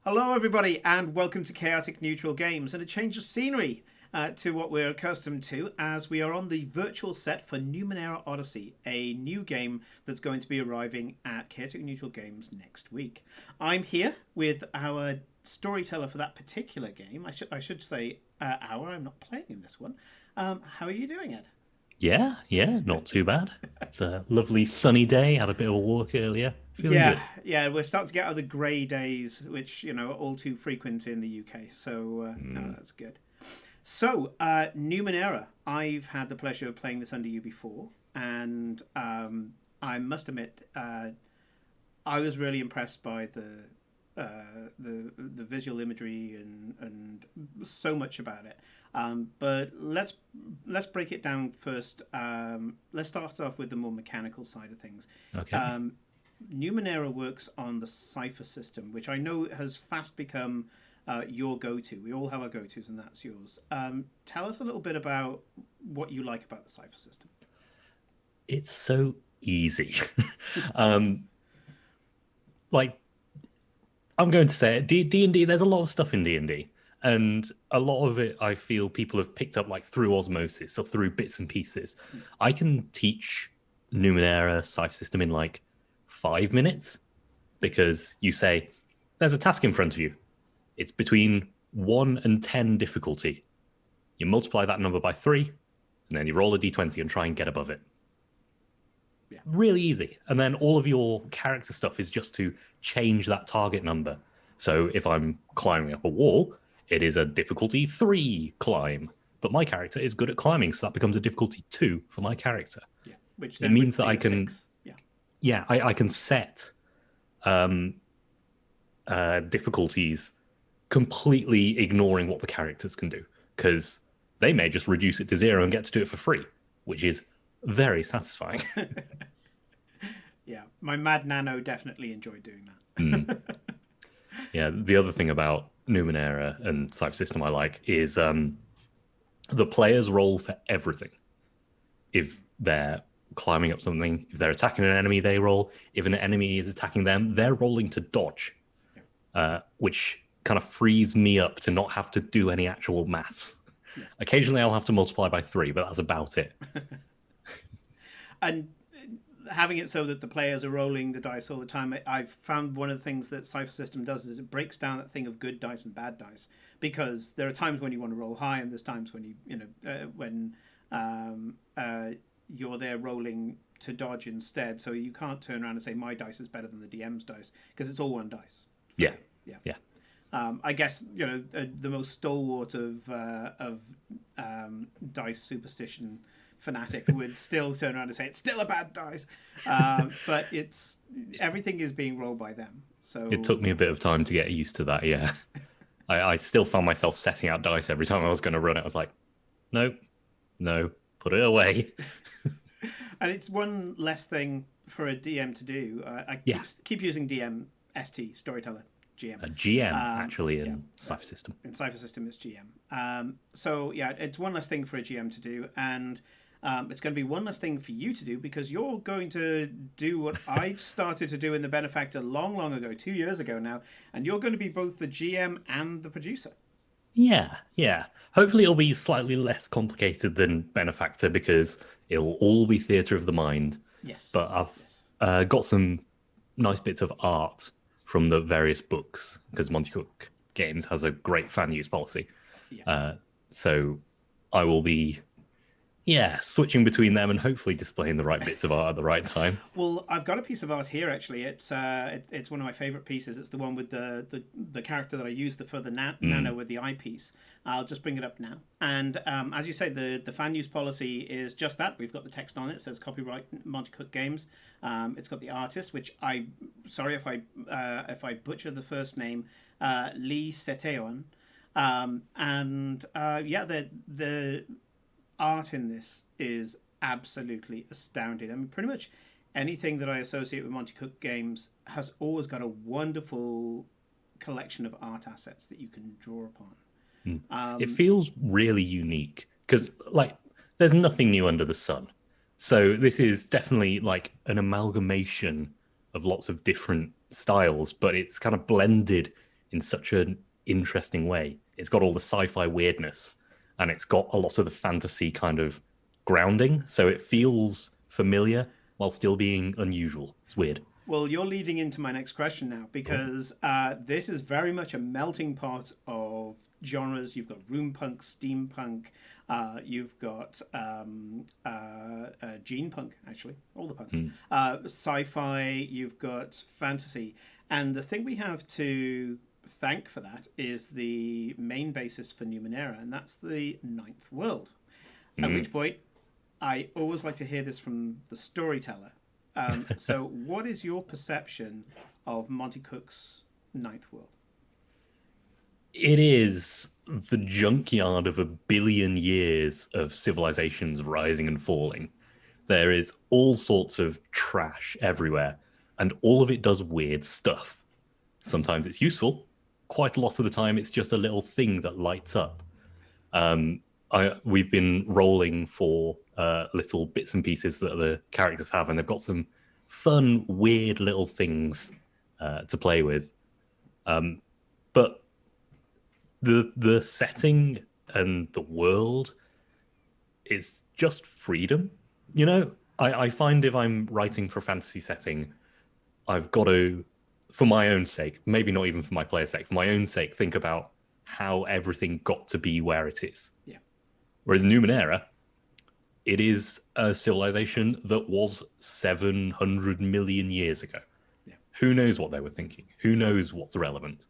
Hello, everybody, and welcome to Chaotic Neutral Games and a change of scenery to what we're accustomed to as we are on the virtual set for Numenera Odyssey, a new game that's going to be arriving at Chaotic Neutral Games next week. I'm here with our storyteller for that particular game. I should say our. I'm not playing in this one. How are you doing, Ed? Yeah, not too bad. It's a lovely sunny day. Had a bit of a walk earlier. Feeling Yeah, good. yeah, we're starting to get out of the grey days, which are all too frequent in the UK. So no, Mm, that's good. So, Numenera, I've had the pleasure of playing this under you before, and I must admit, I was really impressed by the visual imagery and so much about it. But let's break it down first. Let's start off with the more mechanical side of things. okay. Um, Numenera works on the Cypher system, which I know has fast become your go-to. We all have our go-tos, and that's yours. Tell us a little bit about what you like about the Cypher system. It's so easy. um, like I'm going to say it, D and D. There's a lot of stuff in D&D, and a lot of it I feel people have picked up like through osmosis or through bits and pieces. I can teach Numenera Cypher System in like 5 minutes because you say there's a task in front of you. It's between 1 and 10 difficulty. You multiply that number by 3, and then you roll a d20 and try and get above it. Yeah. Really easy. And then all of your character stuff is just to change that target number. So if I'm climbing up a wall, it is a difficulty 3 climb. But my character is good at climbing, so that becomes a difficulty 2 for my character. Yeah, which It then means would that be I a can, six. Yeah, I can set um, difficulties completely ignoring what the characters can do because they may just reduce it to 0 and get to do it for free, which is very satisfying. yeah. My Mad Nano definitely enjoyed doing Mm. that. Yeah, the other thing about Numenera and Cypher System I like is the players roll for everything. If they're climbing up something, if they're attacking an enemy, they roll. If an enemy is attacking them, they're rolling to dodge, Yeah, which kind of frees me up to not have to do any actual maths. yeah. Occasionally, I'll have to multiply by 3, but that's about it. And having it so that the players are rolling the dice all the time, I've found one of the things that Cypher System does is it breaks down that thing of good dice and bad dice because there are times when you want to roll high and there's times when when um, uh, you're there rolling to dodge instead. So you can't turn around and say my dice is better than the DM's dice because it's all one dice for Yeah, them. Yeah. yeah. I guess the most stalwart of dice superstition fanatic would still turn around and say it's still a bad dice, but it's everything is being rolled by them. It So took me a bit of time to get used to that. Yeah, I still found myself setting out dice every time I was going to run it. I was like, nope, no, put it away. and it's one less thing for a DM to do. I Yeah, keep using DM ST storyteller GM. a GM Um, actually yeah, in Cypher System. in Cypher System it's GM. So yeah, it's one less thing for a GM to do, and it's going to be one less thing for you to do because you're going to do what I started to do in the Benefactor long, long ago, 2 years ago now, and you're going to be both the GM and the producer. Yeah. Hopefully, it'll be slightly less complicated than Benefactor because it'll all be theatre of the mind. But Yes, I've yes, got some nice bits of art from the various books because Monte Cook Games has a great fan use policy. yeah. So I will be, yeah, switching between them and hopefully displaying the right bits of art at the right time. Well, I've got a piece of art here. Actually, it's one of my favorite pieces. It's the one with the character that I used for the nano Mm, with the eyepiece. I'll just bring it up now. And as you say, the fan use policy is just that. We've got the text on it. It says copyright Monte Cook Games. It's got the artist, which I sorry if I butcher the first name, Lee Seteon. And yeah, the art in this is absolutely astounding. I mean, pretty much anything that I associate with Monte Cook games has always got a wonderful collection of art assets that you can draw upon. mm. It Um, feels really unique because, like, there's nothing new under the sun. So this is definitely like an amalgamation of lots of different styles, but it's kind of blended in such an interesting way. It's got all the sci-fi weirdness, and it's got a lot of the fantasy kind of grounding, so it feels familiar while still being unusual. It's weird. Well, you're leading into my next question now because this is very much a melting pot of genres. You've got room punk, steampunk, you've got gene punk, actually, all the punks, sci-fi, you've got fantasy. And the thing we have to thank for that is the main basis for Numenera, and that's the Ninth World. At which point, I always like to hear this from the storyteller. So, what is your perception of Monte Cook's Ninth World? It is the junkyard of a billion years of civilizations rising and falling. There is all sorts of trash everywhere, and all of it does weird stuff. Sometimes it's useful. Quite a lot of the time, it's just a little thing that lights up. We've been rolling for little bits and pieces that the characters have, and they've got some fun, weird little things to play with. But the setting and the world is just freedom. You know, I find if I'm writing for a fantasy setting, I've got to, for my own sake, maybe not even for my player's sake, for my own sake, think about how everything got to be where it is. Yeah. Whereas Numenera, it is a civilization that was 700 million years ago. Yeah. Who knows what they were thinking? Who knows what's relevant?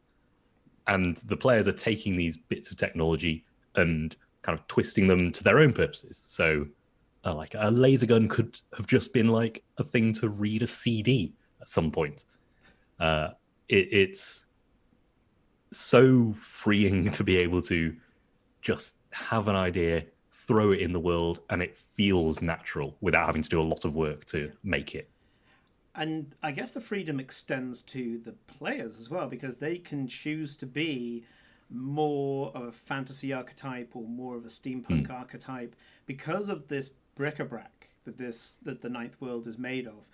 And the players are taking these bits of technology and kind of twisting them to their own purposes. So, like a laser gun could have just been like a thing to read a CD at some point. It's so freeing to be able to just have an idea, throw it in the world, and it feels natural without having to do a lot of work to make it. And I guess the freedom extends to the players as well, because they can choose to be more of a fantasy archetype or more of a steampunk archetype because of this bric-a-brac that the Ninth World is made of.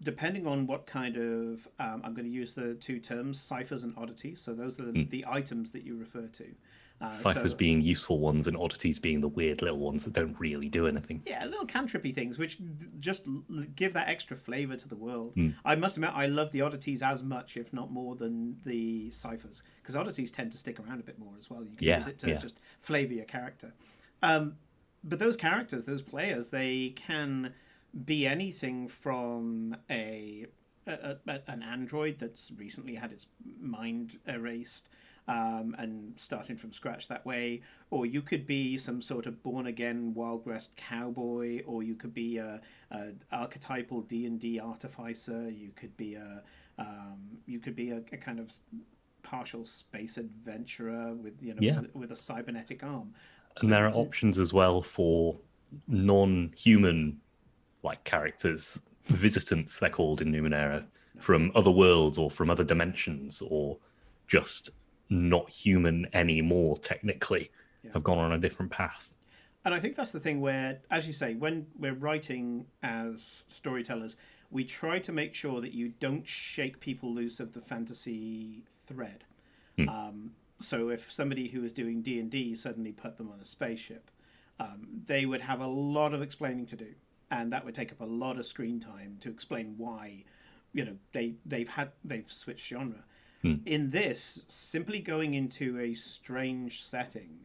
Depending on what kind of, I'm going to use the two terms, ciphers and oddities. So those are the items that you refer to. Ciphers being useful ones and oddities being the weird little ones that don't really do anything. Yeah, little cantrippy things which just give that extra flavour to the world. I must admit, I love the oddities as much, if not more, than the ciphers, because oddities tend to stick around a bit more as well. You can use it to just flavour your character. But those characters, those players, they can be anything from an android that's recently had its mind erased, and starting from scratch that way, or you could be some sort of born-again Wild West cowboy, or you could be a archetypal D&D artificer, you could be a kind of partial space adventurer with with a cybernetic arm. And there are options as well for non-human like characters, visitants they're called in Numenera, from other worlds or from other dimensions, or just not human anymore technically, have gone on a different path. And I think that's the thing where, as you say, when we're writing as storytellers, we try to make sure that you don't shake people loose of the fantasy thread. So if somebody who was doing D&D suddenly put them on a spaceship, they would have a lot of explaining to do, and that would take up a lot of screen time to explain why, they've switched genre. In this, simply going into a strange setting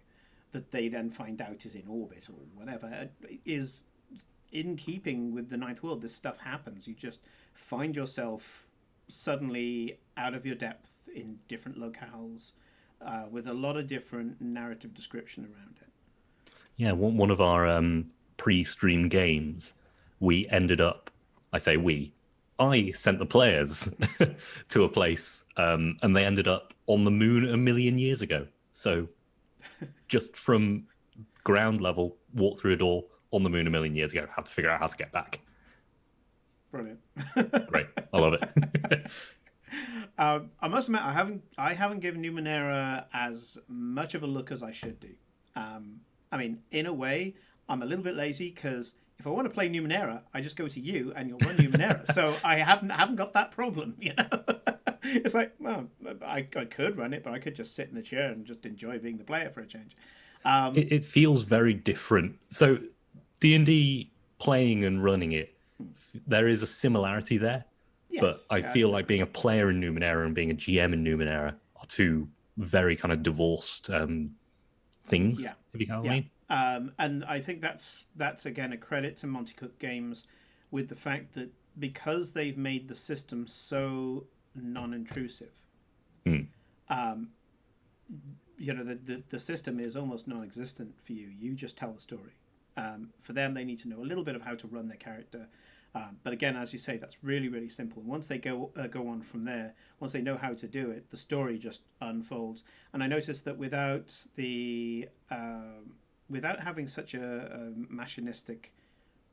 that they then find out is in orbit or whatever is in keeping with the Ninth World. This stuff happens. You just find yourself suddenly out of your depth in different locales, with a lot of different narrative description around it. Yeah, one of our pre-stream games, we ended up, I sent the players to a place, and they ended up on the moon a million years ago. So just from ground level, walk through a door on the moon a million years ago, had to figure out how to get back. Brilliant. Great. I love it. I must admit, I haven't given Numenera as much of a look as I should do. I mean, in a way, I'm a little bit lazy because if I want to play Numenera, I just go to you and you'll run Numenera. So I haven't got that problem, It's like, well, I could run it, but I could just sit in the chair and just enjoy being the player for a change. It feels very different. So D&D playing and running it, there is a similarity there, but Yes, I yeah, feel like being a player in Numenera and being a GM in Numenera are two very kind of divorced things, yeah, if you know what I yeah. mean. And I think that's again a credit to Monte Cook Games, with the fact that because they've made the system so non-intrusive, Mm. the system is almost non-existent for you. You just tell the story. For them, they need to know a little bit of how to run their character. But again, as you say, that's really, really simple. And once they go on from there, once they know how to do it, the story just unfolds. And I noticed that without having such a machinistic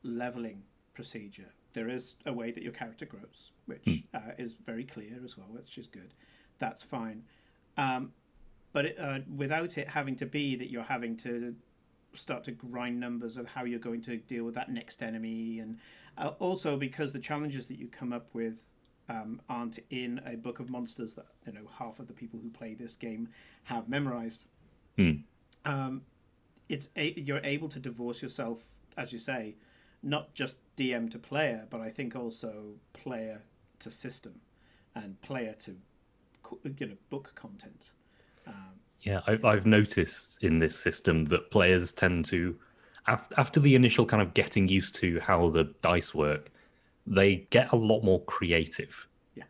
leveling procedure, there is a way that your character grows, which is very clear as well, which is good. That's fine. But without it having to be that you're having to start to grind numbers of how you're going to deal with that next enemy, and also because the challenges that you come up with aren't in a book of monsters that half of the people who play this game have memorized. Mm. You're able to divorce yourself, as you say, not just DM to player, but I think also player to system and player to book content. Yeah, I've noticed in this system that players tend to, after the initial kind of getting used to how the dice work, they get a lot more creative. Yeah.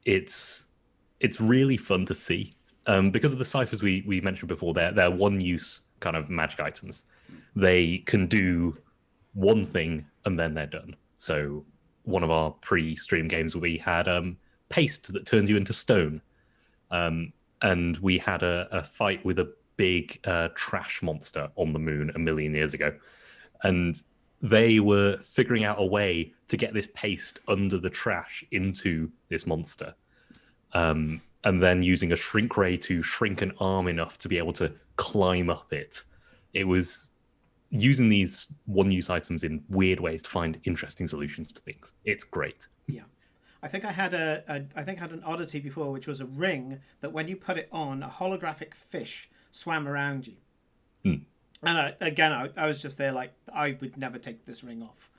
It's really fun to see because of the ciphers we mentioned before. They're one use kind of magic items. They can do one thing and then they're done. So one of our pre-stream games, we had paste that turns you into stone. And we had a fight with a big trash monster on the moon a million years ago. And they were figuring out a way to get this paste under the trash into this monster. And then using a shrink ray to shrink an arm enough to be able to climb up it. It was using these one-use items in weird ways to find interesting solutions to things. It's great. Yeah. I think I had an Odyssey before, which was a ring that when you put it on, a holographic fish swam around you. Hmm. And I was just there like, I would never take this ring off,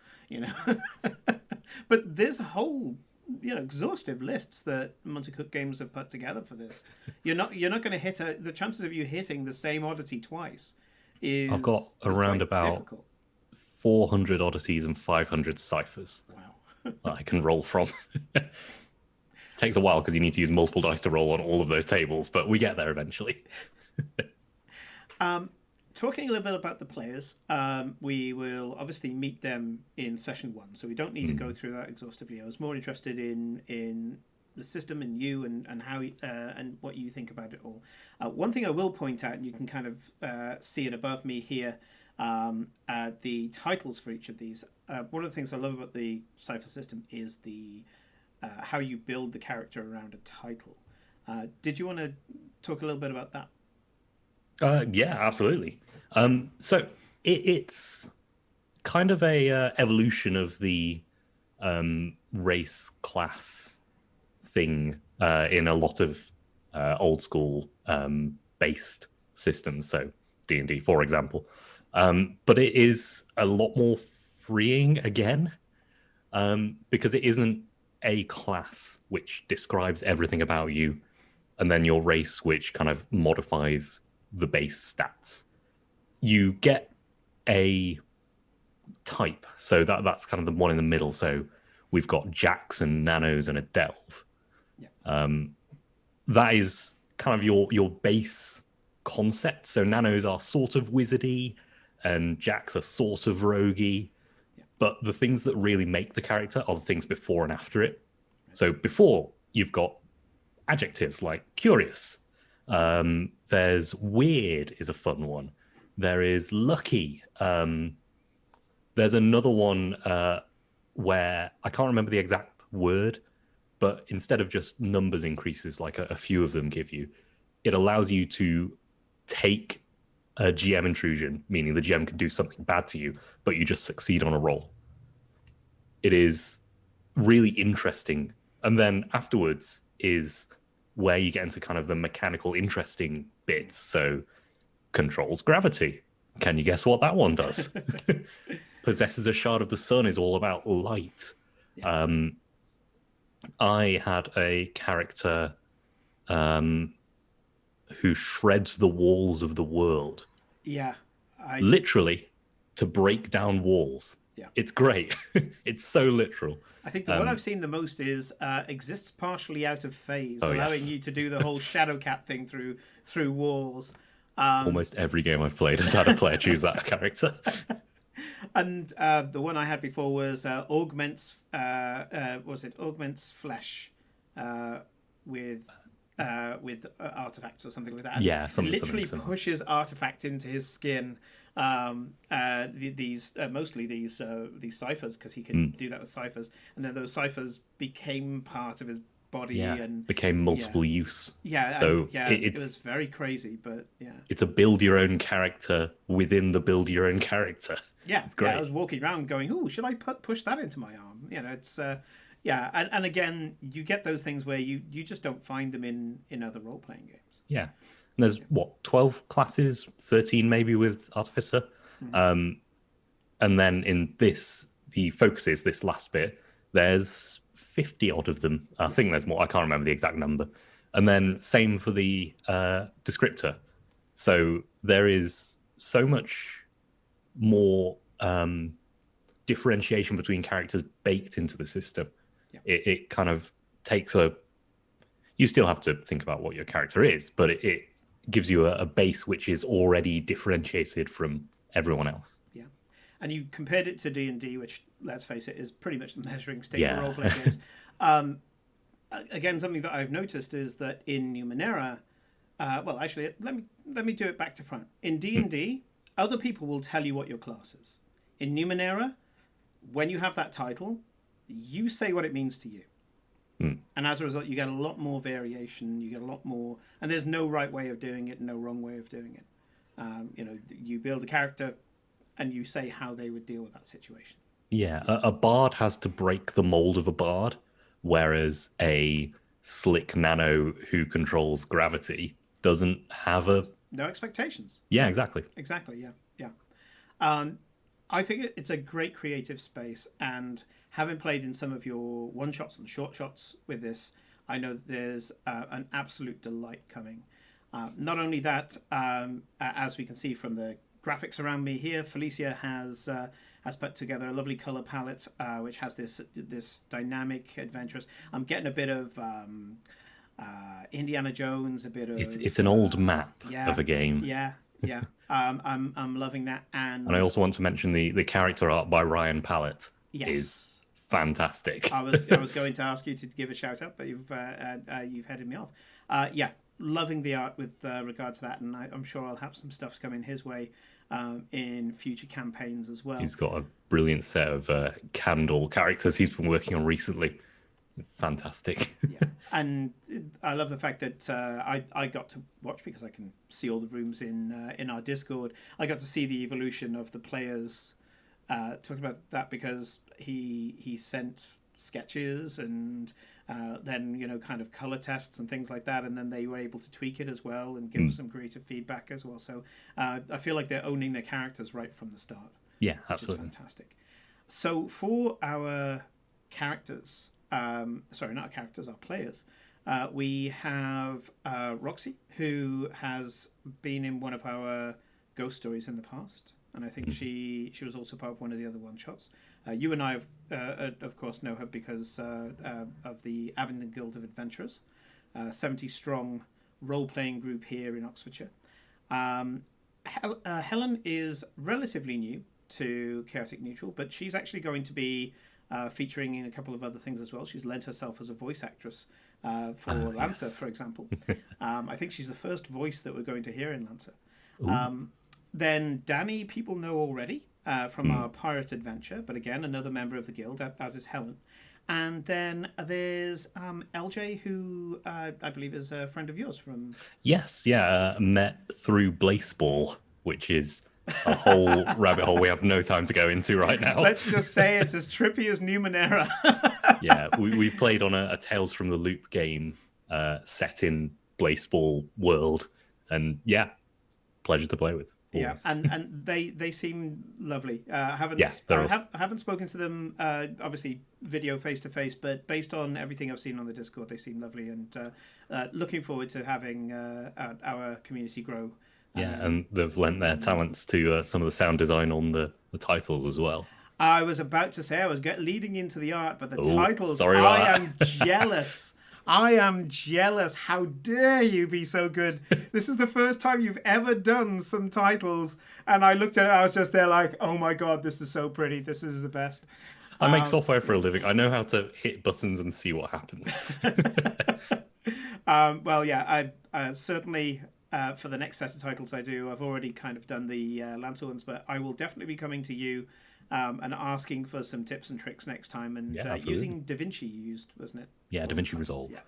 But there's a whole, exhaustive lists that Monte Cook Games have put together for this. You're not going to hit the chances of you hitting the same Odyssey twice I've got is around quite about difficult. 400 Odysseys and 500 ciphers Wow. that I can roll from. Takes a while because you need to use multiple dice to roll on all of those tables, but we get there eventually. Talking a little bit about the players, we will obviously meet them in session 1, so we don't need to go through that exhaustively. I was more interested in the system and you and how and what you think about it all. One thing I will point out, and you can kind of see it above me here, the titles for each of these. One of the things I love about the Cypher system is the how you build the character around a title. Did you want to talk a little bit about that? Yeah, absolutely. So it's kind of a evolution of the race class thing in a lot of old school based systems. So D&D, for example. But it is a lot more freeing again because it isn't a class which describes everything about you and then your race which kind of modifies the base stats. You get a type, so that's kind of the one in the middle. So we've got jacks and nanos and a delve. Yeah. That is kind of your base concept. So nanos are sort of wizardy and jacks are sort of roguey. Yeah. But the things that really make the character are the things before and after it. So before, you've got adjectives like curious. There's weird is a fun one. There is lucky. There's another one where I can't remember the exact word, but instead of just numbers increases like a few of them give you, it allows you to take a GM intrusion, meaning the GM can do something bad to you, but you just succeed on a roll. It is really interesting And then afterwards is where you get into kind of the mechanical, interesting bits. So controls gravity. Can you guess what that one does? Possesses a shard of the sun is all about light. Yeah. I had a character who shreds the walls of the world, Yeah. I literally to break down walls. yeah. It's great. It's so literal. I think the one I've seen the most is exists partially out of phase, Oh, allowing yes. you to do the whole shadow cat thing through walls. Almost every game I've played has had a player choose that character. And the one I had before was augments. Was it augments flesh with artifacts or something like that? And Yeah, it something literally similar. pushes artifacts into his skin. These mostly these ciphers, because he can do that with ciphers, and then those ciphers became part of his body. Yeah, And became multiple use. yeah, So and, yeah, it was very crazy, but yeah. it's a build your own character within the build your own character. Yeah, It's great. I was walking around going, "Oh, should I push that into my arm?" It's yeah, and again, you get those things where you just don't find them in other role playing games. Yeah. And there's what, 12 classes, 13 maybe with Artificer. And then in this, the focus is this last bit, there's 50 odd of them. I think there's more. I can't remember the exact number. And then same for the descriptor. So there is so much more differentiation between characters baked into the system. Yeah. It kind of takes a. You still have to think about what your character is, but it gives you a base which is already differentiated from everyone else. Yeah, and you compared it to D&D, which, let's face it, is pretty much the measuring stick Yeah. for role playing games. Again, something that I've noticed is that in Numenera, well, actually, let me do it back to front. In D&D, other people will tell you what your class is. In Numenera, when you have that title, you say what it means to you. And as a result, you get a lot more variation. You get a lot more, and there's no right way of doing it, no wrong way of doing it. You build a character, and you say how they would deal with that situation. Yeah, a bard has to break the mold of a bard, whereas a slick nano who controls gravity doesn't have a. No expectations. Yeah, exactly. Exactly. Yeah. Yeah. I think it's a great creative space, and having played in some of your one shots and short shots with this, I know that there's an absolute delight coming. Not only that, as we can see from the graphics around me here, Felicia has put together a lovely color palette, which has this dynamic, adventurous. I'm getting a bit of Indiana Jones, a bit of. It's an old map of a game. Yeah. Yeah, I'm loving that, and I also want to mention the character art by Ryan Pallett yes. is fantastic. I was going to ask you to give a shout out, but you've headed me off. Yeah, loving the art with regard to that, and I'm sure I'll have some stuff coming his way in future campaigns as well. He's got a brilliant set of candle characters he's been working on recently. Fantastic. Yeah, and I love the fact that I got to watch, because I can see all the rooms in our Discord. I got to see the evolution of the players. Talking about that, because he sent sketches and then kind of color tests and things like that, and then they were able to tweak it as well and give some creative feedback as well. So I feel like they're owning their characters right from the start. Yeah, which absolutely. is fantastic. So for our characters. Sorry, not our characters, our players. We have Roxy, who has been in one of our ghost stories in the past, and I think she was also part of one of the other one shots. You and I, of course, know her because of the Abingdon Guild of Adventurers, 70 strong role playing group here in Oxfordshire. Helen is relatively new to Chaotic Neutral, but she's actually going to be featuring in a couple of other things as well. She's lent herself as a voice actress for Lancer, yes. for example. I think she's the first voice that we're going to hear in Lancer. Then Danny, people know already from our pirate adventure, but again, another member of the guild, as is Helen. And then there's LJ, who I believe is a friend of yours from... Yes, yeah, met through Blaceball, which is a whole rabbit hole we have no time to go into right now. Let's just say it's as trippy as Numenera. Yeah, we played on a Tales from the Loop game set in Blaseball world, and yeah, pleasure to play with. Yeah, Always. and they seem lovely. Yeah, I haven't spoken to them obviously video face to face, but based on everything I've seen on the Discord, they seem lovely, and looking forward to having our community grow. Yeah, and they've lent their talents to some of the sound design on the titles as well. I was about to say I was leading into the art, but the Oh, titles, sorry about I that. am jealous. I am jealous. How dare you be so good? This is the first time you've ever done some titles, and I looked at it, I was just there like, oh my god, this is so pretty. This is the best. I make software for a living. I know how to hit buttons and see what happens. Well, yeah, I certainly for the next set of titles I do, I've already kind of done the Lancer ones, but I will definitely be coming to you and asking for some tips and tricks next time, and Yeah, using DaVinci you used, wasn't it? Yeah, For DaVinci titles, Resolve. yeah.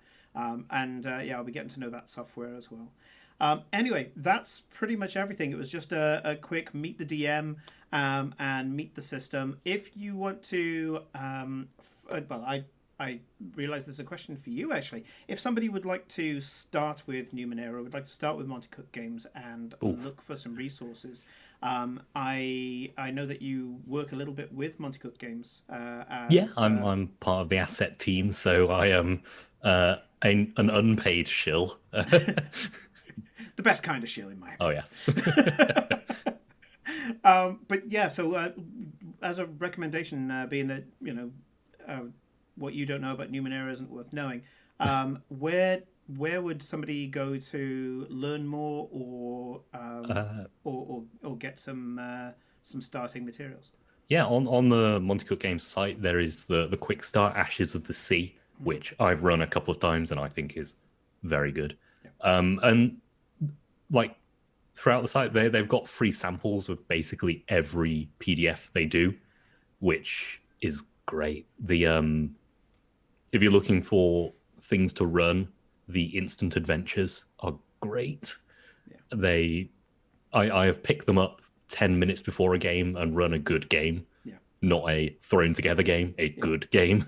Yeah, I'll be getting to know that software as well. Anyway, that's pretty much everything. It was just a quick meet the DM and meet the system. If you want to, well, I realize there's a question for you actually. If somebody would like to start with Numenera, would like to start with Monte Cook Games and look for some resources, I know that you work a little bit with Monte Cook Games. Yeah, I'm part of the asset team, so I am an unpaid shill. The best kind of shill in my opinion. Oh yes. But yeah, so as a recommendation, being that what you don't know about Numenera isn't worth knowing, where would somebody go to learn more or get some starting materials? Yeah, on the Monte Cook Games site, there is the Quick Start Ashes of the Sea, which I've run a couple of times and I think is very good. And like throughout the site, they've got free samples of basically every PDF they do, which is great. If you're looking for things to run, the instant adventures are great. Yeah. I have picked them up 10 minutes before a game and run a good game. Yeah. Not a thrown together game, a good game.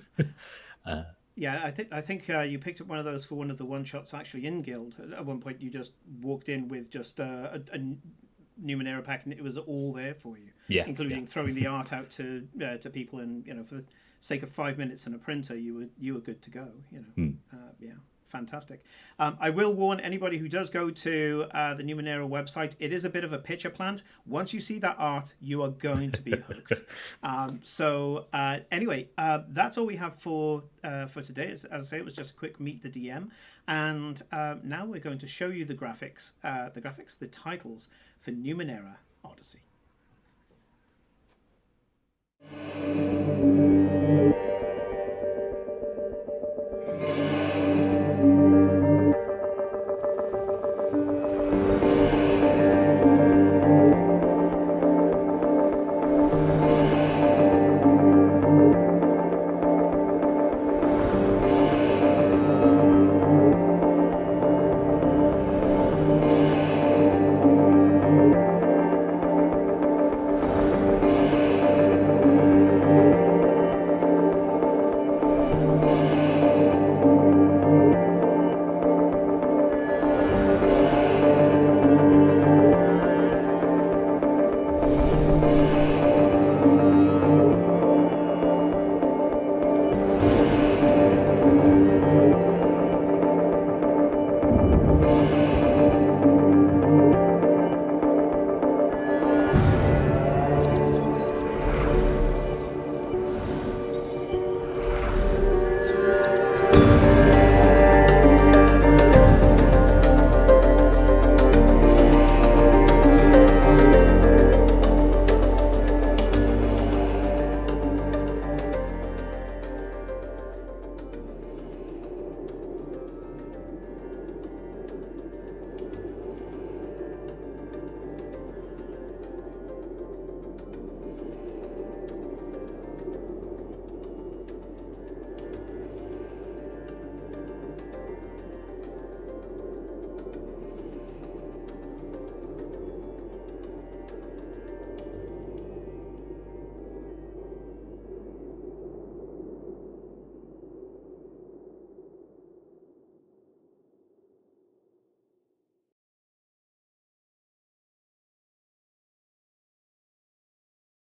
Yeah, I think you picked up one of those for one of the one shots actually in Guild. At one point, you just walked in with just a Numenera pack, and it was all there for you. Yeah, including throwing the art out to people, and for the sake of 5 minutes and a printer, you were good to go. Yeah. Fantastic. I will warn anybody who does go to the Numenera website, it is a bit of a pitcher plant. Once you see that art, you are going to be hooked. Anyway, that's all we have for today. As I say, it was just a quick meet the DM. And now we're going to show you the titles for Numenera Odyssey.